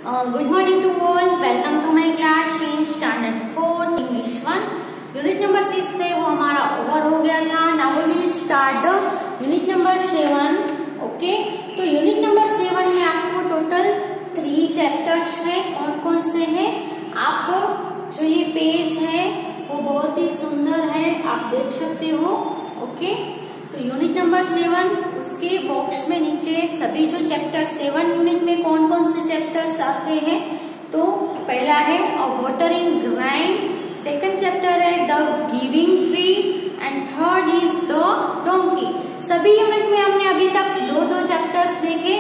Good morning to all. Welcome to my class in Standard 4 English 1. Unit number 6 है वो हमारा over हो गया था. Now we will start the unit number 7. Okay, तो unit number 7 में आपको टोटल 3 चैप्टर्स हैं. कौन कौन से हैं? आप जो ये पेज है वो बहुत ही सुंदर है, आप देख सकते हो. ओके, तो यूनिट नंबर 7 उसके बॉक्स में नीचे सभी जो चैप्टर 7 यूनिट में कौन कौन से चैप्टर्स आते हैं. तो पहला है वाटरिंग ग्राइंड, सेकंड चैप्टर है the giving tree and third is the donkey. सभी यूनिट में हमने अभी तक दो चैप्टर्स देखे.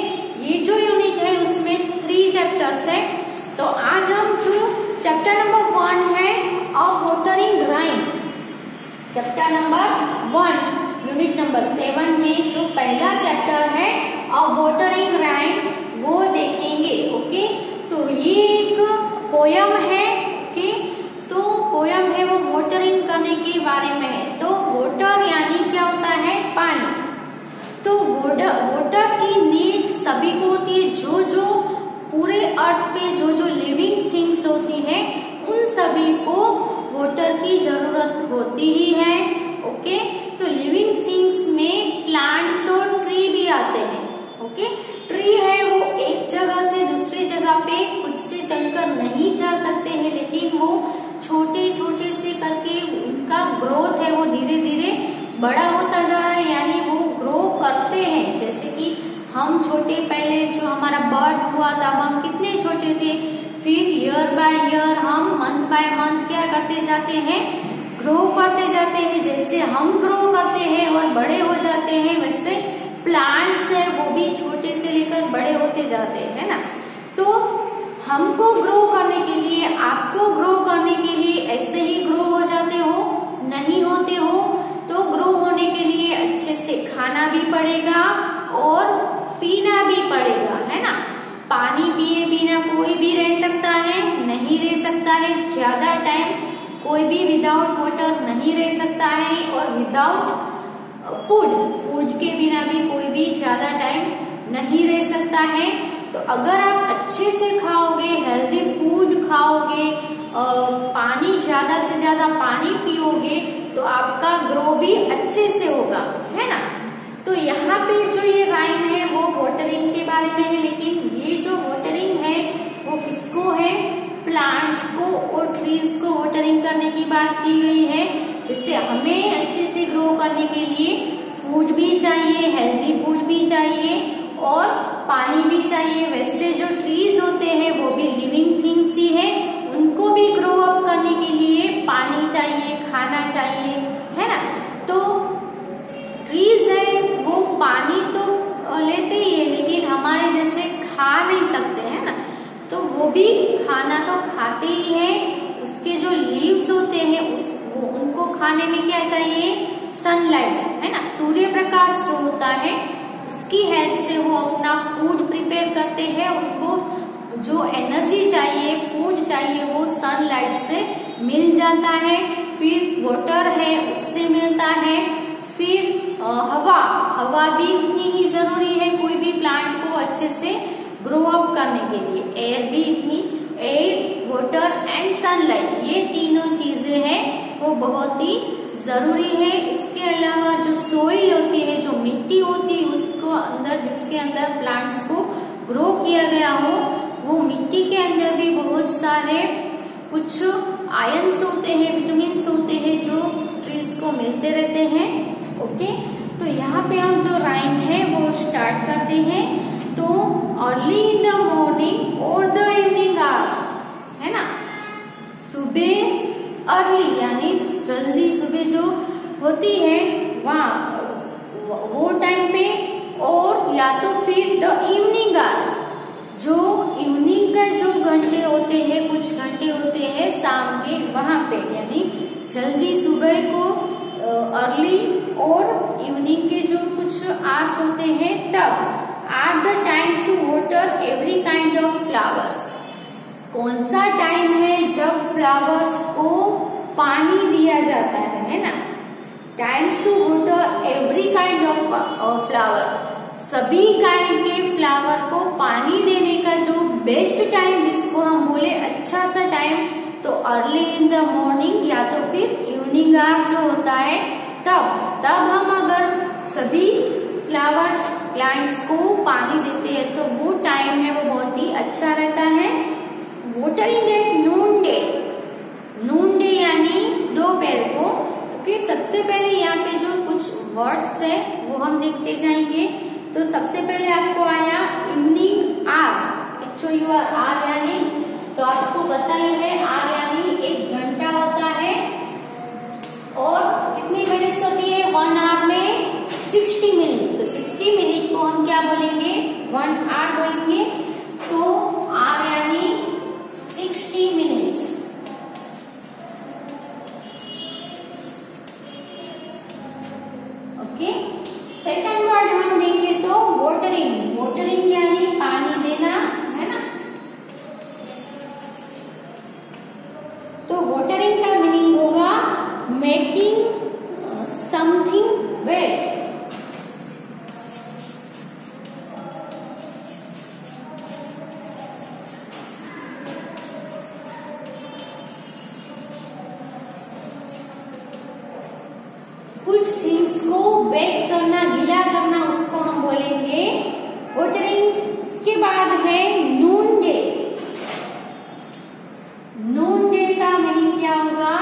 ये जो यूनिट है उसमें 3 चैप्टर्स है. तो आज हम जो चैप्टर नंबर 1 है watering grind, chapter number 1 unit number 7 में जो पहला चैप्टर है वाटरिंग ग्राइंड वो देखेंगे. ओके, तो ये एक पोयम है. ओके, तो पोयम है वो वाटरिंग करने के बारे में है. तो वाटर यानी क्या होता है? पानी. तो वाटर की नीड सभी को होती है. जो जो पूरे अर्थ पे जो जो लिविंग थिंग्स होती है उन सभी को वाटर की जरूरत होती ही है. ओके, तो लिविंग थिंग्स में प्लांट्स और ट्री भी आते हैं. ओके, ट्री है वो एक जगह से दूसरी जगह पे खुद से चलकर नहीं जा सकते हैं, लेकिन वो छोटे छोटे से करके उनका ग्रोथ है वो धीरे धीरे बड़ा होता जा रहा है, यानी वो ग्रो करते हैं. जैसे कि हम छोटे पहले जो हमारा बर्थ हुआ था हम कितने छोटे थे, फिर ईयर बाय ईयर हम मंथ बाय मंथ क्या करते जाते हैं, ग्रो करते जाते हैं. जैसे हम ग्रो करते हैं और बड़े हो जाते हैं वैसे प्लांट्स है वो भी छोटे से लेकर बड़े होते जाते हैं, है ना. तो हमको ग्रो करने के लिए, आपको ग्रो करने के लिए ऐसे ही ग्रो हो जाते हो नहीं होते हो. तो ग्रो होने के लिए अच्छे से खाना भी पड़ेगा और पीना भी पड़ेगा, है ना. पानी पिए बिना कोई भी रह सकता है? नहीं रह सकता है. ज्यादा टाइम कोई भी विदाउट वाटर नहीं रह सकता है, और विदाउट फूड के बिना भी कोई भी ज्यादा टाइम नहीं रह सकता है. तो अगर आप अच्छे से खाओगे, हेल्दी फूड खाओगे, पानी ज्यादा से ज्यादा पानी पियोगे तो आपका ग्रो भी अच्छे से होगा, है ना. तो यहाँ पे जो ये राइम है वो वाटरिंग के बारे में है, लेकिन ये जो वाटरिंग है वो किसको है? प्लांट्स को और ट्रीज को वाटरिंग करने की बात की गई है. जैसे हमें अच्छे से ग्रो करने के लिए फूड भी चाहिए, हेल्दी फूड भी चाहिए और पानी भी चाहिए, वैसे जो ट्रीज होते हैं वो भी लिविंग थिंग्स ही है. उनको भी ग्रो अप करने के लिए पानी चाहिए, खाना चाहिए, है ना. तो ट्रीज है वो पानी तो लेते ही है, लेकिन हमारे जैसे खा नहीं सकते, है ना. तो वो भी खाना तो खाते ही है. उसके जो लीव्स होते हैं उनको खाने में क्या चाहिए? सनलाइट, है ना. सूर्य प्रकाश जो होता है उसकी हेल्प से वो अपना फूड प्रिपेयर करते हैं. उनको जो एनर्जी चाहिए, फूड चाहिए वो सनलाइट से मिल जाता है. फिर वाटर है उससे मिलता है. फिर हवा भी उतनी ही जरूरी है कोई भी प्लांट को अच्छे से ग्रो अप करने के लिए. एयर भी इतनी, एयर, वाटर एंड सनलाइट, ये तीनों चीजें हैं वो बहुत ही जरूरी है. इसके अलावा जो सोइल होती है, जो मिट्टी होती है उसको अंदर, जिसके अंदर प्लांट्स को ग्रो किया गया हो, वो मिट्टी के अंदर भी बहुत सारे कुछ आयंस होते हैं, विटामिन्स होते हैं जो ट्रीज को मिलते रहते हैं. ओके, तो यहाँ पे हम जो राइम है वो स्टार्ट करते हैं. तो अर्ली इन द मॉर्निंग और द इवनिंग आवर, है ना. सुबह अर्ली यानी जल्दी सुबह जो होती है वहाँ वो टाइम पे, और या तो फिर द इवनिंग आवर, जो इवनिंग का जो घंटे होते हैं, कुछ घंटे होते हैं शाम के, वहां पे यानी जल्दी सुबह को अर्ली और इवनिंग के जो कुछ आवर्स होते हैं तब are the times to water every kind of flowers. कौन सा टाइम है जब फ्लावर्स को पानी दिया जाता है ना. Times to water every kind of flower, सभी काइंड के फ्लावर को पानी देने का जो बेस्ट टाइम जिसको हम बोले अच्छा सा टाइम, तो अर्ली इन द मॉर्निंग या तो फिर इवनिंग आवर जो होता है तब हम अगर सभी फ्लावर प्लांट्स को पानी देते हैं तो वो टाइम है वो बहुत ही अच्छा रहता है। वॉटरिंग एट नून डे, नून डे यानी दोपहर को। ओके, सबसे पहले यहाँ पे जो कुछ वर्ड्स है वो हम देखते जाएंगे। तो सबसे पहले आपको आया इवनिंग आवर, आर यानी, तो आपको पता ही है आर यानी 1 घंटा होता है और कितनी मिनट्स होती है 1 आवर में 60 मिनट। तो 60 मिनट को हम क्या बोलेंगे 1 आवर बोलेंगे। तो आर यानी 60 मिनट्स। ओके, सेकंड वर्ड हम देखें तो वॉटरिंग, वॉटरिंग यानी पानी देना, है ना। तो वॉटरिंग का मीनिंग होगा मेकिंग समथिंग वेट। कुछ थिंग्स को वेट करना, गीला करना, उसको हम बोलेंगे वॉटरिंग। इसके बाद है नून डे। नून डे का मीनिंग क्या होगा,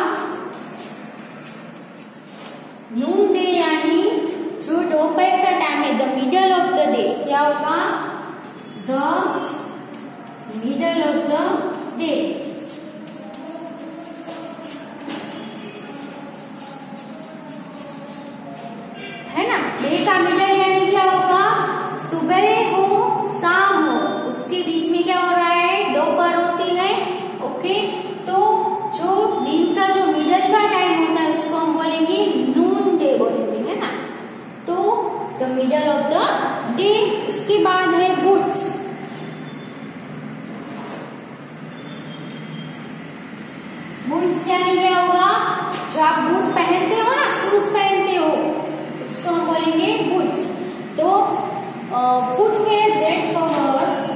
नून डे यानी जो दोपहर का टाइम है, the middle of the day. क्या होगा, the middle of the day. है ना, डे का मिडल यानी क्या होगा, सुबह हो शाम हो उसके बीच में क्या हो रहा है, दोपहर होती है। ओके, तो जो दिन का जो मिडल का टाइम होता है उसको हम बोलेंगे नून डे बोलेंगे, है ना। तो the middle of the day. इसके बाद है बूट्स। बूट्स यानी क्या होगा, जो आप बूट पहनते हो ना, शूज पहनते हो, उसको हम बोलेंगे बूट्स। तो फुटवेयर दैट कवर्स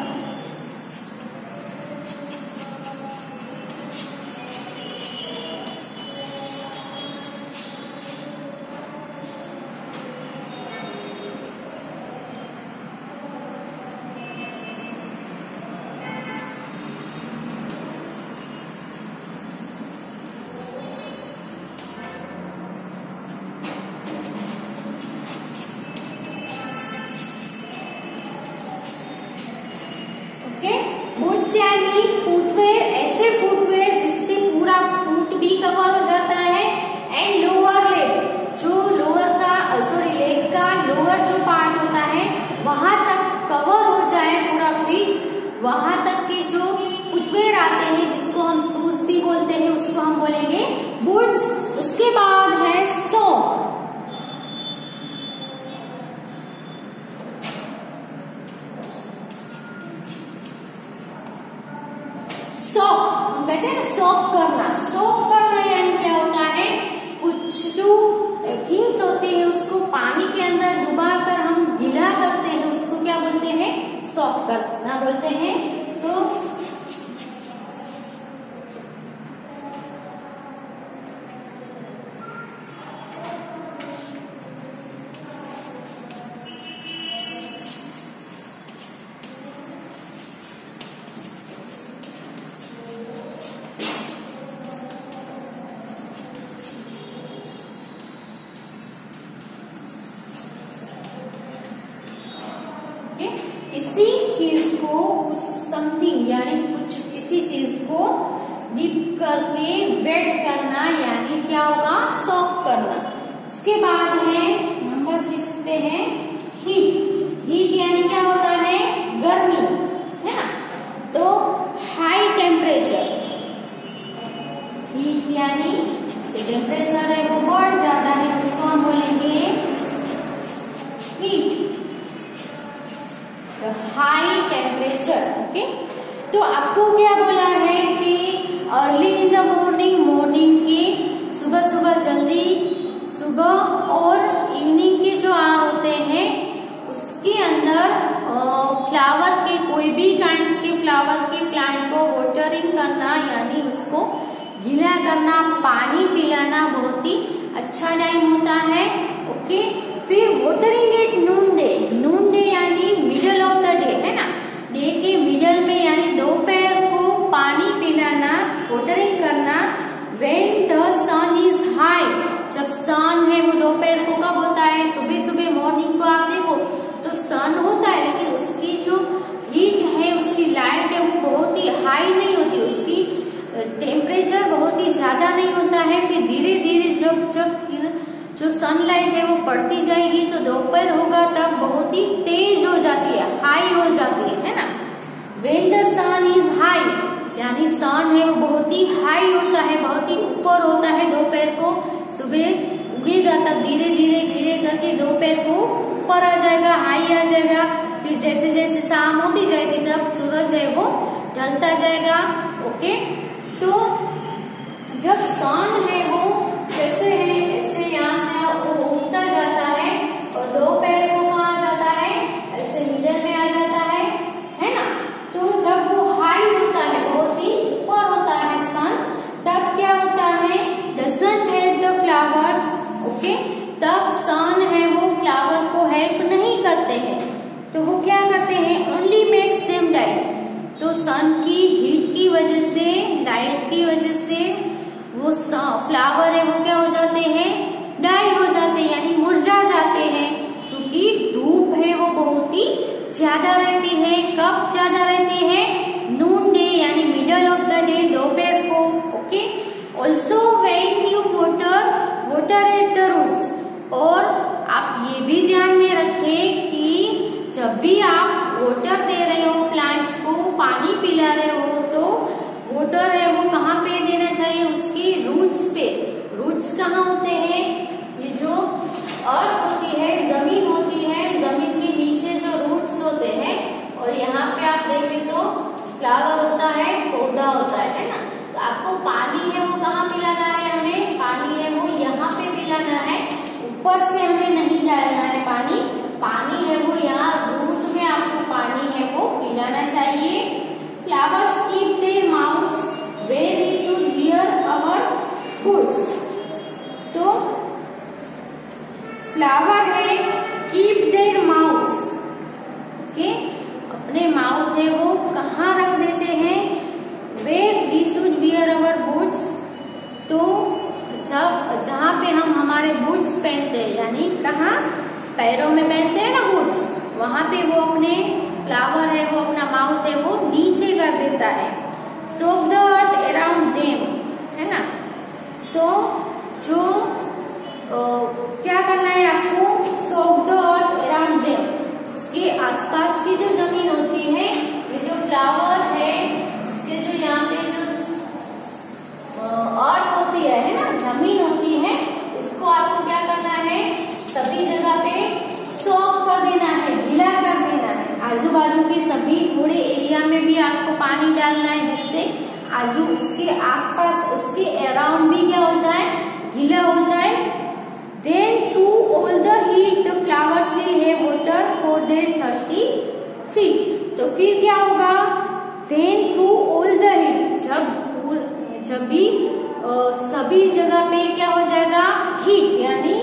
बूट्स यानी फुटवेयर, ऐसे फुटवेयर जिससे पूरा फुट भी कवर हो जाता है। एंड लोअर लेग, जो लोअर का लेग का लोअर जो पार्ट होता है वहां तक कवर हो जाए पूरा फीट, वहां तक के जो फुटवेयर आते हैं जिसको हम शूज भी बोलते हैं उसको हम बोलेंगे बूट्स। उसके बाद है सॉक। सॉक हम कहते हैं ना, सॉक करना। सॉक करना यानी क्या होता है, कुछ जो थिंग्स होते हैं उसको पानी के अंदर डुबा कर हम गीला करते हैं, उसको क्या बोलते हैं, सॉक करना बोलते हैं। तो इसी चीज को समथिंग यानी कुछ किसी चीज को डिप करके वेट करना यानी क्या होगा, सॉक करना। इसके बाद है नंबर 6 पे है हीट। हीट यानी क्या होता है, गर्मी, है ना। तो हाई टेम्परेचर, हीट यानी टेम्परेचर है वो बढ़ जाता है, उसको हम बोलेंगे हीट, हाई टेम्परेचर। ओके, तो आपको क्या बोला है कि early in the morning, morning के सुबह सुबह जल्दी, सुबह और इवनिंग के जो आवर होते हैं उसके अंदर फ्लावर के कोई भी काइंड्स के फ्लावर के प्लांट को वाटरिंग करना यानी उसको गीला करना, पानी पिलाना बहुत ही अच्छा टाइम होता है। ओके, फिर वाटरिंग एट नून डे, नून डे यानी मिडल ऑफ द डे, है ना, डे के मिडल में यानी दोपहर को पानी पिलाना, वाटरिंग करना। When the sun is high, जब सन है वो दोपहर को कब होता है, सुबह सुबह मॉर्निंग को आप देखो तो सन होता है, लेकिन उसकी जो हीट है, उसकी लाइट है वो बहुत ही हाई नहीं होती, उसकी टेम्परेचर बहुत ही ज्यादा नहीं होता है। फिर धीरे धीरे जब जब जो सनलाइट है वो पड़ती जाएगी तो दोपहर होगा तब बहुत ही तेज हो जाती है, हाई हो जाती है ना। When the sun is high यानी सन है वो बहुत ही हाई होता है, बहुत ही ऊपर होता है दोपहर को, सुबह उगेगा तब धीरे धीरे धीरे करके दोपहर को ऊपर आ जाएगा, हाई आ जाएगा। फिर जैसे जैसे शाम होती जाएगी तब सूरज है वो ढलता जाएगा। ओके, तो जब सन है वो जैसे है ऐसे यहाँ से वो उगता जाता है और दोपहर को कहाँ जाता है, ऐसे मिडल में आ जाता है ना। तो जब वो हाई होता है, बहुत ही ऊपर होता है सन, तब क्या होता है, doesn't help the flowers. Okay, तब सन है वो फ्लावर को हेल्प नहीं करते हैं, तो वो क्या करते हैं, ओनली मेक्स देम डाई। तो सन की हीट की वजह से, लाइट की वजह से वो फ्लावर है वो क्या हो जाते हैं, डाई हो जाते हैं यानी मुरझा जाते हैं, क्योंकि धूप है वो बहुत ही ज्यादा रहती है। कब ज्यादा रहती है, नून डे यानी मिडल ऑफ द डे, दोपहर को। Okay, also when you water at the roots, और आप ये भी ध्यान में रखें कि जब भी आप वाटर दे रहे हो प्लांट्स को, पानी पिला रहे हो, तो वाटर है वो कहाँ पे देना चाहिए, उसकी रूट्स पे। रूट्स कहाँ होते हैं, ये जो अर्थ होती है, जमीन होती है, जमीन के नीचे जो रूट्स होते हैं, और यहाँ पे आप देखें तो फ्लावर होता है, पौधा होता है ना। तो आपको पानी है वो कहाँ पिलाना है, हमें पानी है वो यहाँ पे पिलाना है, ऊपर से हमें नहीं डालना है पानी। पानी है वो यहाँ रूट में आपको पानी है वो पिलाना चाहिए। Flowers keep their mouths where we should wear our boots. तो फ्लावर है कीप देयर माउथ्स, ओके, अपने माउथ है वो कहाँ रख देते हैं, where we should wear our boots. तो जब जहाँ पे हम हमारे बूट्स पहनते हैं, यानी कहाँ, पैरों में पहनते हैं ना बूट्स, वहां पे वो अपने फ्लावर है वो अपना माउथ है वो नीचे कर देता है। सोक द अर्थ अराउंड देम, है ना। तो जो क्या करना है आपको, सोक द अर्थ अराउंड देम, उसके आसपास की जो जमीन होती है, ये जो फ्लावर है इसके जो यहाँ पे जो अर्थ होती है ना, जमीन होती है, उसको आपको क्या करना है, सभी जगह पे सोक कर देना है, गीला कर देना है। आजू बाजू के सभी थोड़े एरिया में भी आपको पानी डालना है, जिससे आजू उसके आसपास, उसके अराउंड भी क्या हो जाए, गीला हो जाए। Then through all the heat the flowers will have water for their thirsty feet. तो फिर क्या होगा, then through all the heat, जब भी सभी जगह पे क्या हो जाएगा, हीट यानी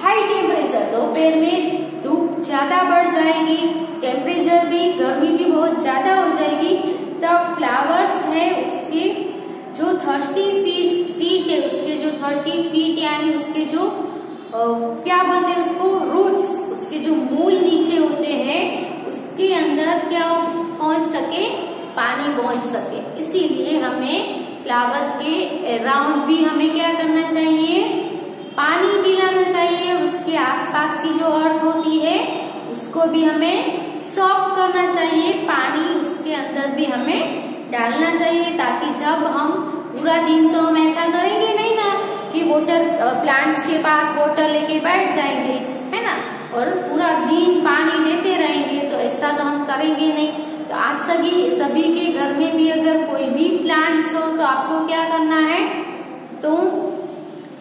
हाई टेम्परेचर, दोपहर में धूप ज्यादा बढ़ जाएगी, टेम्परेचर भी, गर्मी भी बहुत ज्यादा हो जाएगी, तब फ्लावर्स है उसके जो 30 फीट है, उसके जो 30 फीट यानी उसके जो क्या बोलते हैं उसको, रूट्स, उसके जो मूल नीचे होते हैं, उसके अंदर क्या पहुंच सके, पानी पहुंच सके। इसीलिए हमें फ्लावर के अराउंड भी हमें क्या करना चाहिए, पानी पिलाना चाहिए। उसके आसपास की जो अर्थ होती है उसको भी हमें सॉक करना चाहिए, पानी उसके अंदर भी हमें डालना चाहिए, ताकि जब हम पूरा दिन, तो हम ऐसा करेंगे नहीं ना कि वाटर प्लांट्स के पास वाटर लेके बैठ जाएंगे, है ना, और पूरा दिन पानी देते रहेंगे, तो ऐसा तो हम करेंगे नहीं। तो आप सभी के घर में भी अगर कोई भी प्लांट्स हो तो आपको क्या करना है, तो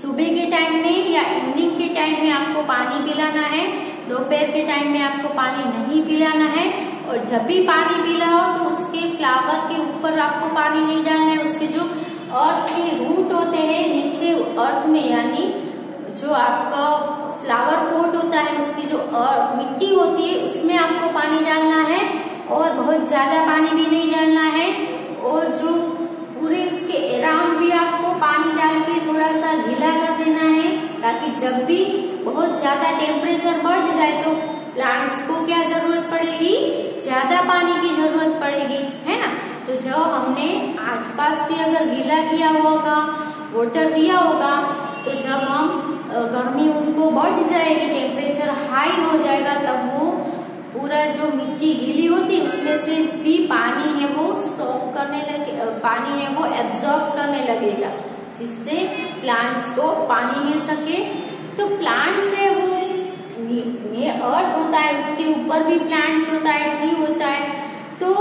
सुबह के टाइम में या इवनिंग के टाइम में आपको पानी पिलाना है, दोपहर के टाइम में आपको पानी नहीं पिलाना है। और जब भी पानी पिलाओ तो उसके फ्लावर के ऊपर आपको पानी नहीं डालना है, उसके जो अर्थ के रूट होते हैं नीचे अर्थ में, यानी जो आपका फ्लावर पॉट होता है उसकी जो मिट्टी होती है उसमें आपको पानी डालना है, और बहुत ज्यादा पानी भी नहीं डालना है, और जो पूरे इसके अराउंड भी आपको पानी डाल के थोड़ा सा गीला कर देना है, ताकि जब भी बहुत ज्यादा टेम्परेचर बढ़ जाए तो प्लांट्स को क्या जरूरत पड़ेगी, ज्यादा पानी की जरूरत पड़ेगी, है ना। तो जो हमने आसपास भी अगर गीला किया होगा, वाटर दिया होगा, तो जब हम गर्मी उनको बढ़ जाएगी, टेम्परेचर हाई हो जाएगा, तब वो पूरा जो मिट्टी गीली होती है उसमें से भी पानी है वो सोक करने लगे, पानी है वो एब्जॉर्ब करने लगेगा, जिससे प्लांट्स को पानी मिल सके। तो प्लांट्स है वो ये अर्थ होता है, उसके ऊपर भी प्लांट्स होता है, ट्री होता है। तो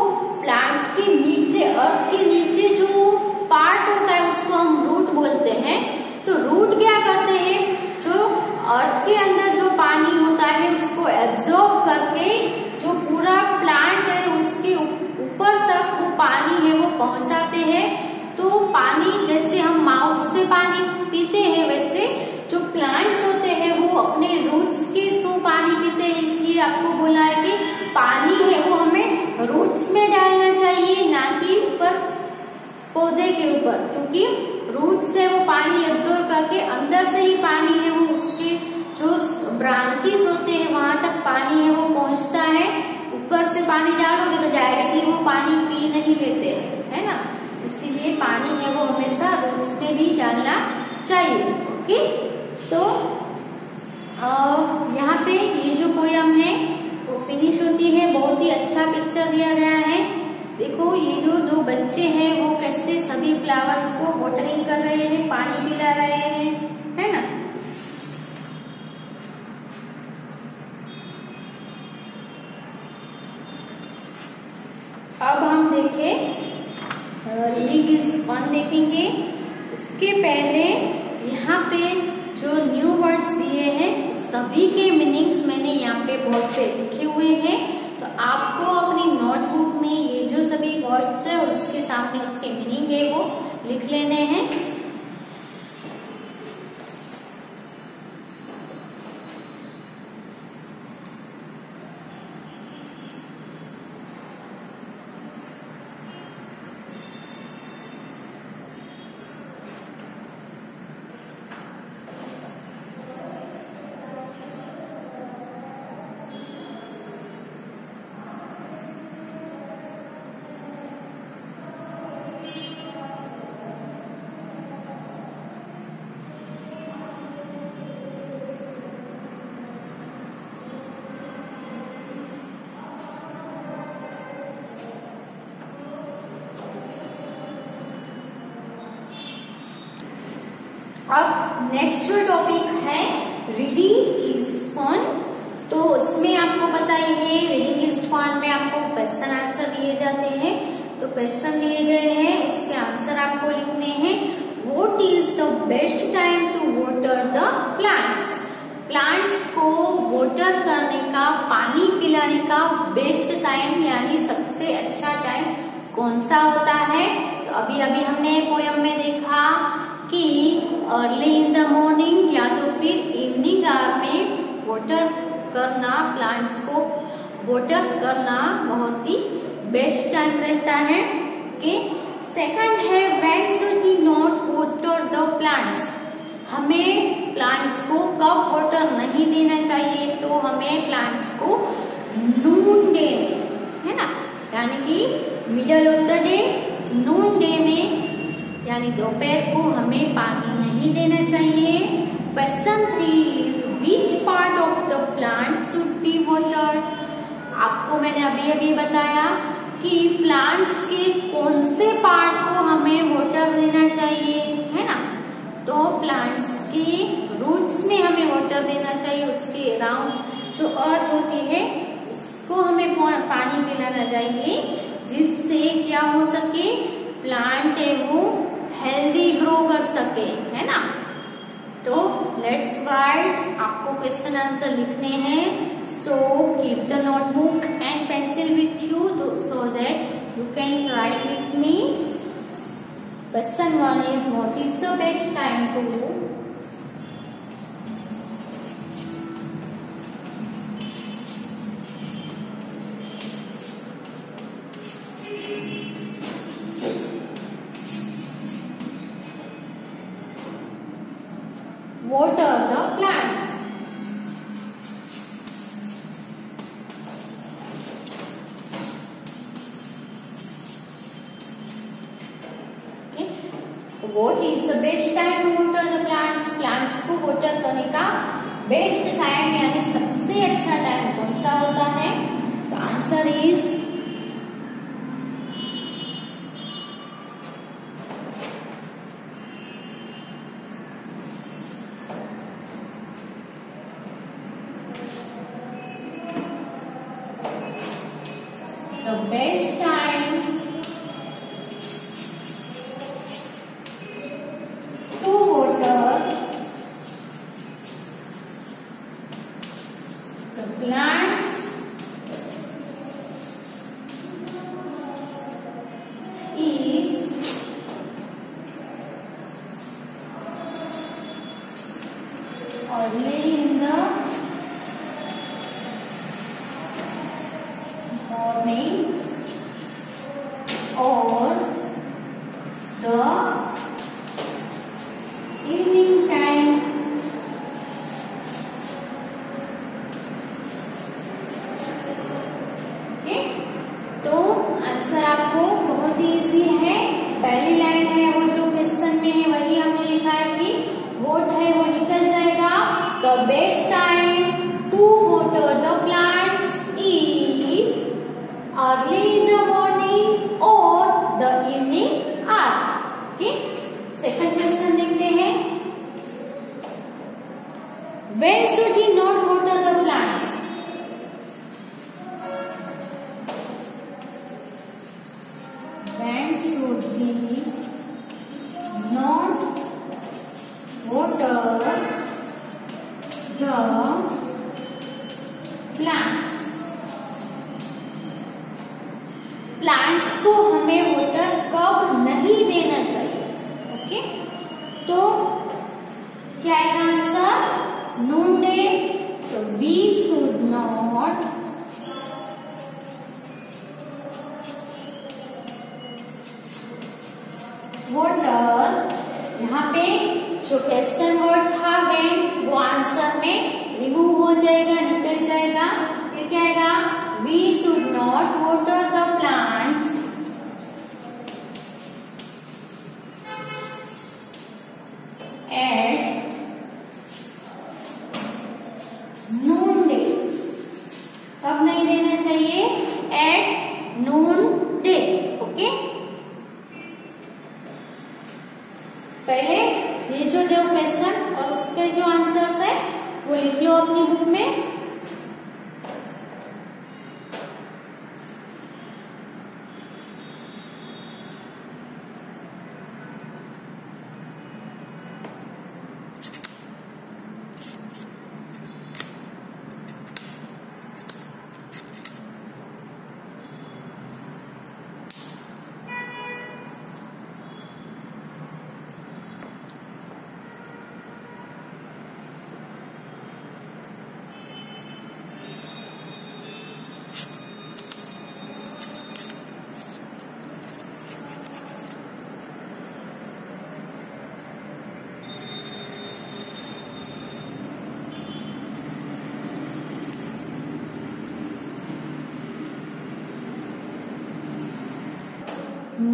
प्लांट्स के नीचे, अर्थ के नीचे जो पार्ट होता है उसको हम रूट बोलते हैं। तो रूट क्या करते हैं, जो अर्थ के अंदर जो पानी होता है उसको एब्जॉर्ब करके जो पूरा प्लांट है उसके ऊपर तक वो पानी है वो पहुंचाते हैं। तो पानी जैसे हम माउथ से पानी पीते हैं, वैसे जो प्लांट्स होते हैं वो अपने रूट्स के थ्रू पानी पीते हैं। इसलिए आपको बोला है कि पानी है वो हमें रूट्स में डालना चाहिए, ना कि ऊपर पौधे के ऊपर, क्योंकि रूट से वो पानी एब्जॉर्ब करके अंदर से ही पानी है वो उसके जो ब्रांचेस होते हैं वहां तक पानी है वो पहुंचता है। ऊपर से पानी डालोगे तो डायरेक्टली वो पानी पी नहीं लेते हैं, है ना। इसीलिए पानी है वो हमेशा रूट्स में भी डालना चाहिए। ओके, तो यहाँ पे ये जो पोयम है वो फिनिश होती है। बहुत ही अच्छा पिक्चर दिया गया है। देखो ये जो दो बच्चे हैं वो कैसे सभी फ्लावर्स को वाटरिंग कर रहे हैं, पानी पिला रहे हैं, है ना। अब हम देखें रीडिंग इज फन देखेंगे। उसके पहले यहाँ पे जो न्यू वर्ड्स दिए हैं सभी के मीनिंग्स मैंने यहाँ पे बोर्ड पे लिखे हुए हैं। तो आपको अपनी नोटबुक में ये जो सभी वर्ड्स है और उसके सामने उसके मीनिंग है वो लिख लेने हैं। अब नेक्स्ट जो टॉपिक है रीडिंग इज फन, तो उसमें आपको बताइए रीडिंग इज फन में आपको क्वेश्चन आंसर दिए जाते हैं। तो क्वेश्चन दिए गए हैं, उसके आंसर आपको लिखने हैं। What is the best time to water the plants? Plants को वाटर करने का, पानी पिलाने का बेस्ट टाइम यानी सबसे अच्छा टाइम कौन सा होता है? तो अभी अभी हमने पोयम में देखा कि अर्ली इन द मॉर्निंग या तो फिर इवनिंग आवर में वाटर करना, प्लांट्स को वाटर करना बहुत ही बेस्ट टाइम रहता है। ओके, सेकंड है when should we not water the plants? हमें प्लांट्स को कब वाटर नहीं देना चाहिए? तो हमें प्लांट्स को नून डे में, है ना, यानी कि middle of the day, Noon day में यानी दोपहर को हमें पानी नहीं देना चाहिए। Question 3 is which part of the plant should be watered? आपको मैंने अभी अभी बताया कि प्लांट्स के कौन से पार्ट को हमें वाटर देना चाहिए, है ना। तो प्लांट्स के रूट्स में हमें वाटर देना चाहिए, उसके अराउंड जो अर्थ होती है उसको हमें पानी पिलाना चाहिए, जिससे क्या हो सके, प्लांट है वो हेल्दी ग्रो कर सके, है ना। तो लेट्स राइट, आपको क्वेश्चन आंसर लिखने हैं। So keep the notebook and pencil with you so that you can write with me. Question 1 is, what is the best time to water the plants? What is the best time to water the plants? Plants को water करने का best time यानी सबसे अच्छा time कौन सा होता है? तो answer is the best time to water the plants is early in the morning or the evening time. Okay, तो आंसर आपको बहुत इजी है। पहली लाइन है वो जो क्वेश्चन में है वही हमने लिखा है कि वोट है वो निकल जाएगा। The best time to water the plants is early in the morning और the evening hour. Okay, second question देखते हैं। When should we not water the plants? When should we not water the plants? Plants को हमें water कब नहीं देना चाहिए? Okay, तो क्या आएगा आंसर? Noon day. तो वी शुड नॉट वाटर, यहाँ पे जो क्वेश्चन वर्ड था व्हेन वो आंसर में रिमूव हो जाएगा, निकल जाएगा। फिर क्या आएगा? We should not water the plants at noon day. कब नहीं देना चाहिए? Eight noon day. ओके, पहले ये जो दो क्वेश्चन और उसके जो आंसर्स है वो लिख लो अपनी बुक में।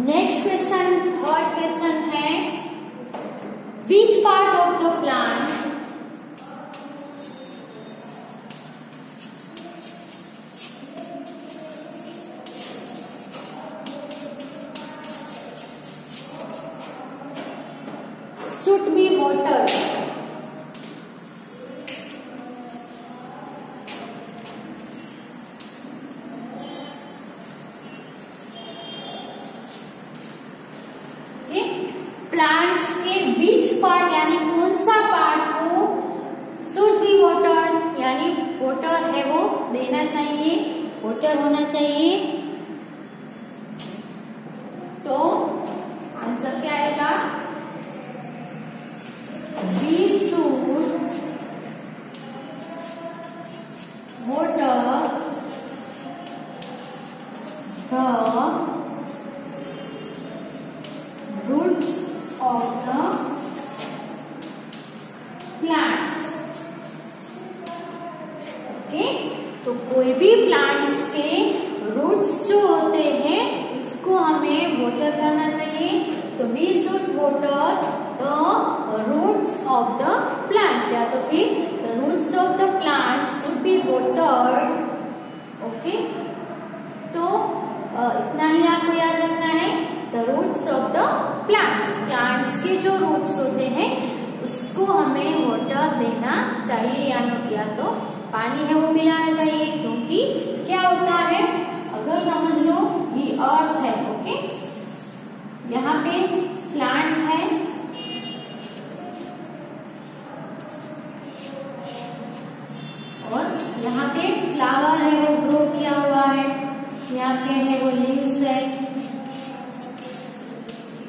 नेक्स्ट क्वेश्चन, थर्ड क्वेश्चन है, which part of the plant should be watered? Plants के विच पार्ट यानी कौन सा पार्ट को शुड बी वाटर यानी वाटर है वो देना चाहिए। वाटर होना चाहिए। तो आंसर क्या आएगा? We should water the roots of the plants। Okay, तो कोई भी प्लांट्स के रूट्स जो होते हैं उसको हमें वाटर करना चाहिए। तो we should water the roots of the plants, या तो फिर the roots of the plants should be watered. Okay, तो इतना ही आपको याद रखना है। The roots of the plants, plants के जो रूट्स होते हैं उसको हमें वाटर देना चाहिए, या तो पानी है वो मिलाना चाहिए। क्योंकि क्या होता है, अगर समझ लो ये अर्थ है, ओके, यहाँ पे प्लांट है और यहाँ पे फ्लावर है वो ग्रो किया हुआ है, यहाँ पे है वो लीव्स है,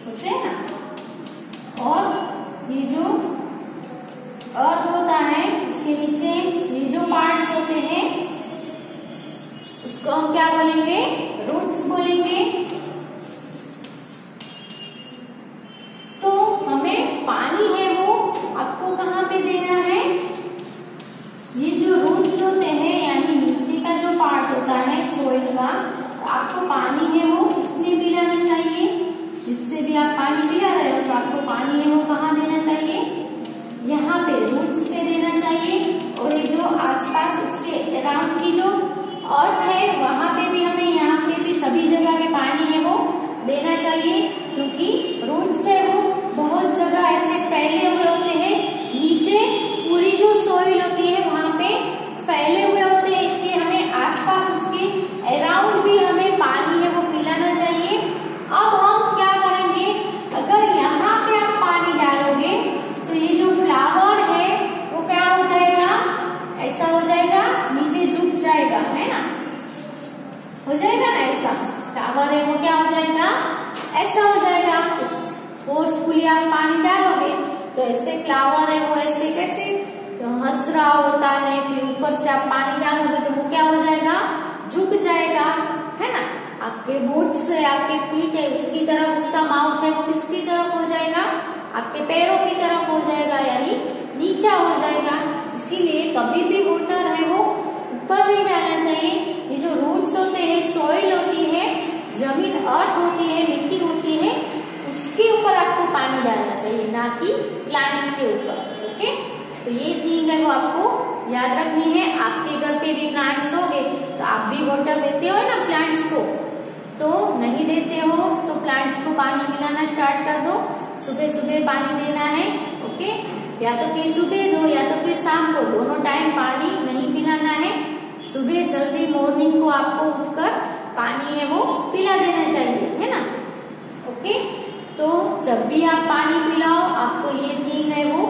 होते हैं ना। और ये जो अर्थ होता है इसके नीचे ये जो पार्ट्स होते हैं उसको हम क्या बोलेंगे? रूट्स बोलेंगे। तो हमें पानी है वो आपको कहाँ पे देना है? ये जो रूट्स होते हैं यानी नीचे का जो पार्ट होता है सोइल का, तो आपको पानी है वो इसमें पिलाना चाहिए। जिससे भी आप पानी पिला रहे हो तो आपको पानी है वो कहाँ देना चाहिए? यहाँ पे रूट्स पे देना चाहिए। और ये जो आसपास इसके अराउंड की जो अर्थ है वहां पे भी हमें, यहाँ पे भी सभी जगह पे पानी है वो देना चाहिए। क्योंकि रूट्स है वो बहुत जगह ऐसे फैले हुए होते हैं, नीचे पूरी जो सॉइल होती है वहां पे फैले हुए होते हैं, इसलिए हमें आसपास उसके अराउंड भी हमें पानी है वो पिलाना चाहिए। अब हम क्या करेंगे, अगर यहाँ पे आप पानी डालोगे तो ये जो फ्लावर है वो क्या हो जाएगा? ऐसा हो जाएगा, नीचे झुक जाएगा, है ना, हो जाएगा ना ऐसा। फ्लावर है वो क्या हो जाएगा? ऐसा हो जाएगा। फोर्सफुली आप पानी डालोगे तो ऐसे फ्लावर है वो ऐसे कैसे तो हंस रहा होता है, फिर ऊपर से आप पानी डालोगे तो वो क्या हो जाएगा? झुक जाएगा, है ना। आपके बूट्स है, आपके फीट है, उसकी तरफ उसका माउथ है वो किसकी तरफ हो जाएगा? आपके पैरों की तरफ हो जाएगा, यानी नीचा हो जाएगा। इसीलिए कभी भी वाटर है वो ऊपर नहीं डालना चाहिए। ये जो रूट्स होते हैं, सॉइल होती है, जमीन अर्थ होती है, मिट्टी होती है, उसके ऊपर आपको पानी डालना चाहिए, ना कि प्लांट्स के ऊपर। ओके, तो ये थिंग है वो आपको याद रखनी है। आपके घर पे भी प्लांट्स होंगे तो आप भी वाटर देते हो ना प्लांट्स को, तो नहीं देते हो तो प्लांट्स को पानी मिलाना स्टार्ट कर दो। सुबह सुबह पानी देना है, ओके, या तो फिर सुबह दो या तो फिर शाम को, दोनों टाइम पानी नहीं पिलाना है। सुबह जल्दी मॉर्निंग को आपको उठकर पानी है वो पिला देना चाहिए, है ना। ओके, तो जब भी आप पानी पिलाओ आपको ये थिंग है वो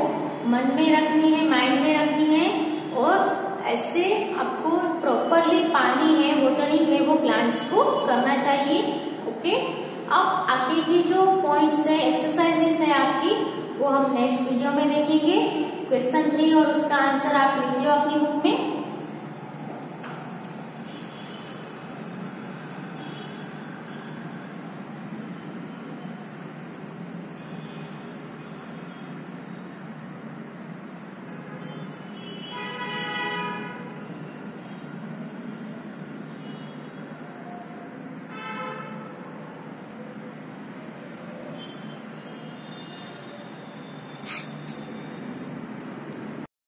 मन में रखनी है, माइंड में रखनी है, और ऐसे आपको प्रॉपरली पानी है वाटरिंग है वो प्लांट्स को करना चाहिए। ओके, अब आगे की जो पॉइंट्स है, एक्सरसाइजेस है आपकी, वो हम नेक्स्ट वीडियो में देखेंगे। क्वेश्चन 3 और उसका आंसर आप लिख लो अपनी बुक में।